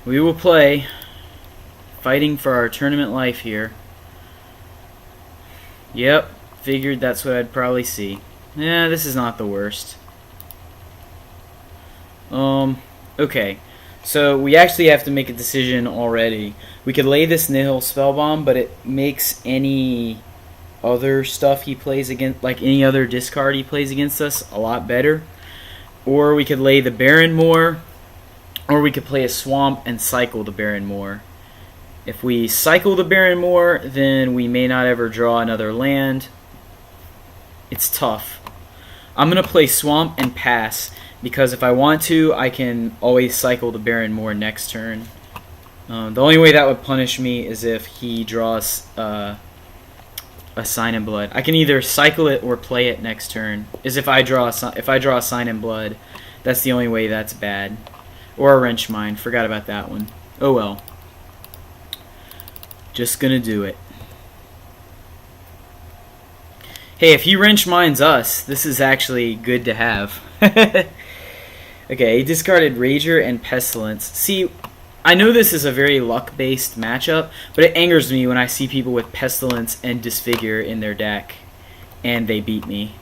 We will play, fighting for our tournament life here. Yep, figured that's what I'd probably see. Yeah, this is not the worst. Okay. So we actually have to make a decision already. We could lay this Nihil Spellbomb, but it makes any other stuff he plays against, like any other discard he plays against us, a lot better. Or we could lay the Baron more, or we could play a Swamp and cycle the Baron more. If we cycle the Baron more, then we may not ever draw another land. It's tough. I'm going to play Swamp and pass, because if I want to, I can always cycle the Baron more next turn. The only way that would punish me is if he draws a Sign in Blood. I can either cycle it or play it next turn. Is if I draw a Sign in Blood, that's the only way that's bad. Or a Wrench Mine. Forgot about that one. Oh well. Just gonna do it. Hey, if he Wrench Mines us, this is actually good to have. Okay, he discarded Rager and Pestilence. See, I know this is a very luck-based matchup, but it angers me when I see people with Pestilence and Disfigure in their deck, and they beat me.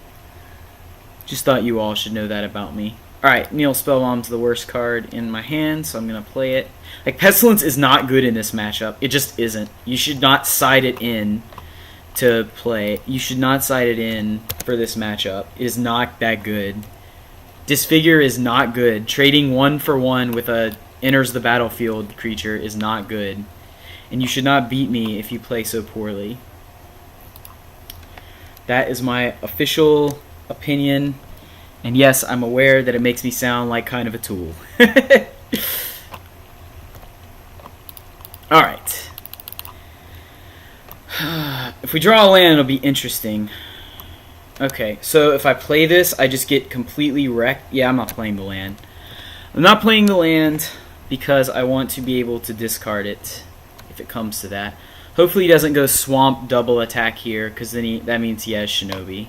Just thought you all should know that about me. Alright, Nihil Spellbomb's the worst card in my hand, so I'm going to play it. Like, Pestilence is not good in this matchup. It just isn't. You should not side it in to play. You should not side it in for this matchup. It is not that good. Disfigure is not good. Trading 1-for-1 with a enters the battlefield creature is not good. And you should not beat me if you play so poorly. That is my official opinion. And yes, I'm aware that it makes me sound like kind of a tool. Alright. If we draw a land, it'll be interesting. Okay, so if I play this, I just get completely wrecked. Yeah, I'm not playing the land. I'm not playing the land because I want to be able to discard it if it comes to that. Hopefully he doesn't go Swamp double attack here, because then that means he has Shinobi.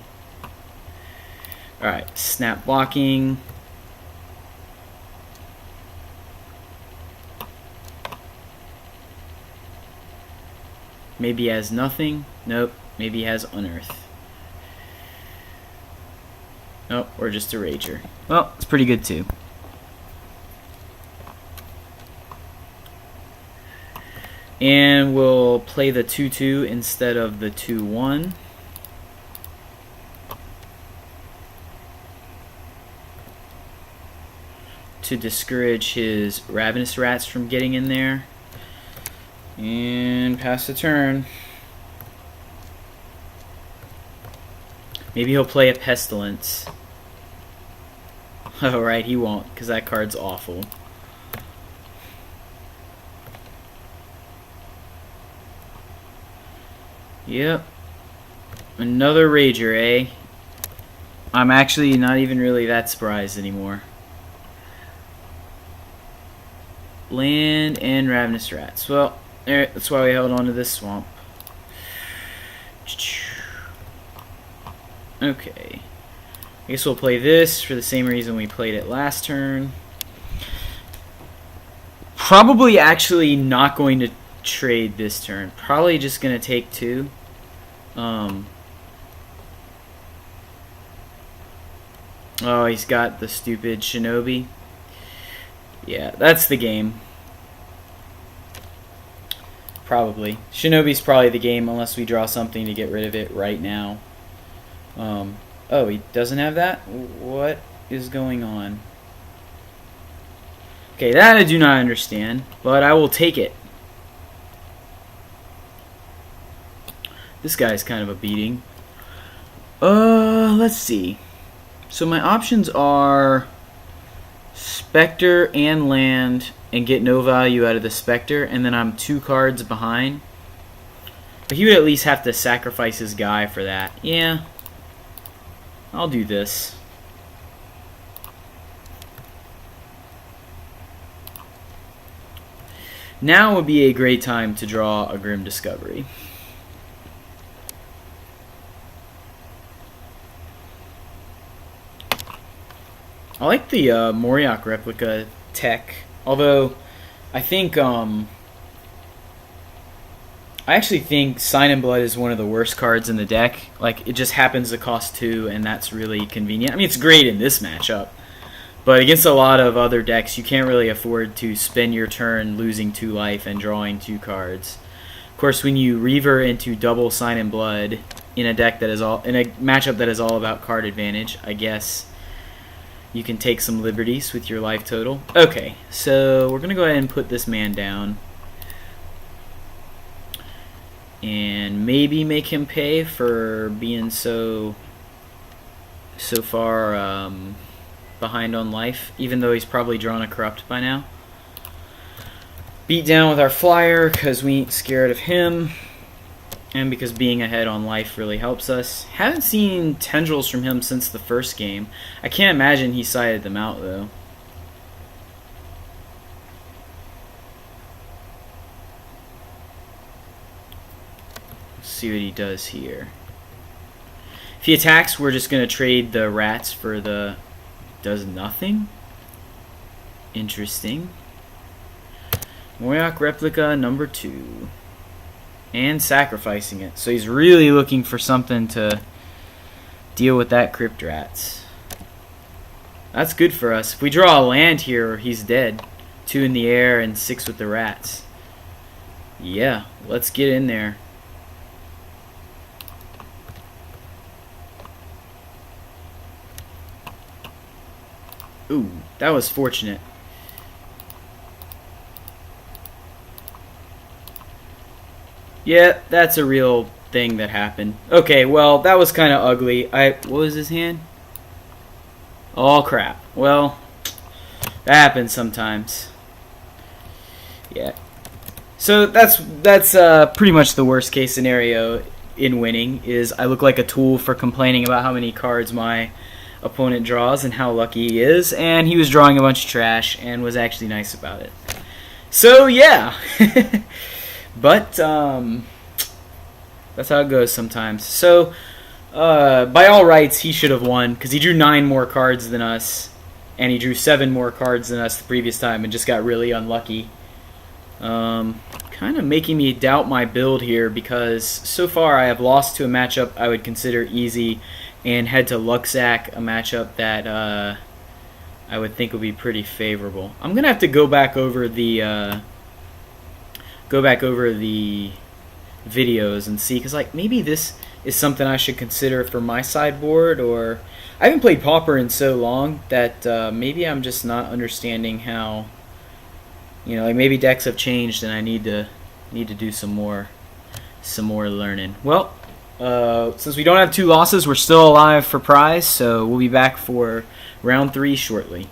Alright, snap blocking. Maybe he has nothing. Nope, maybe he has Unearth. Nope, or just a Rager. Well, it's pretty good too. And we'll play the 2-2 instead of the 2-1. To discourage his Ravenous Rats from getting in there. And pass the turn. Maybe he'll play a Pestilence. Oh, right, he won't, because that card's awful. Yep. Another Rager, eh? I'm actually not even really that surprised anymore. Land and Ravenous Rats. Well, that's why we held on to this Swamp. Okay. I guess we'll play this for the same reason we played it last turn. Probably actually not going to trade this turn. Probably just going to take 2. Oh, he's got the stupid Shinobi. Yeah, that's the game. Probably. Shinobi's probably the game unless we draw something to get rid of it right now. Oh, he doesn't have that? What is going on? Okay, that I do not understand, but I will take it. This guy's kind of a beating. Let's see. So my options are Spectre and land and get no value out of the Spectre, and then I'm 2 cards behind. But he would at least have to sacrifice his guy for that. Yeah. I'll do this. Now would be a great time to draw a Grim Discovery. I like the Moriok replica tech, although I think I actually think Sign in Blood is one of the worst cards in the deck. Like, it just happens to cost 2, and that's really convenient. I mean, it's great in this matchup, but against a lot of other decks, you can't really afford to spend your turn losing 2 life and drawing 2 cards. Of course, when you Reaver into double Sign in Blood in a deck that is in a matchup that is all about card advantage, I guess you can take some liberties with your life total. Okay, so we're gonna go ahead and put this man down, and maybe make him pay for being so far behind on life, even though he's probably drawn a corrupt by now. Beat down with our flyer because we ain't scared of him, and because being ahead on life really helps us. Haven't seen tendrils from him since the first game. I can't imagine he sided them out though. Let's see what he does here. If he attacks, we're just going to trade the rats for the... does nothing? Interesting. Moyak replica number 2. And sacrificing it. So he's really looking for something to deal with that Crypt Rats. That's good for us. If we draw a land here, he's dead. 2 in the air and 6 with the rats. Yeah, let's get in there. Ooh, that was fortunate. Yeah, that's a real thing that happened. Okay, well, that was kind of ugly. What was his hand? Oh, crap. Well, that happens sometimes. Yeah. So that's pretty much the worst case scenario in winning, is I look like a tool for complaining about how many cards my opponent draws and how lucky he is, and he was drawing a bunch of trash and was actually nice about it. So, yeah. But that's how it goes sometimes. So, by all rights, he should have won because he drew 9 more cards than us, and he drew 7 more cards than us the previous time and just got really unlucky. Kind of making me doubt my build here because so far I have lost to a matchup I would consider easy and had to Luxac a matchup that I would think would be pretty favorable. I'm going to have to go back over the... videos and see, because like maybe this is something I should consider for my sideboard, or I haven't played Pauper in so long that maybe I'm just not understanding how, you know, like maybe decks have changed and I need to do some more learning. Well, since we don't have 2 losses, we're still alive for prize, so we'll be back for round 3 shortly.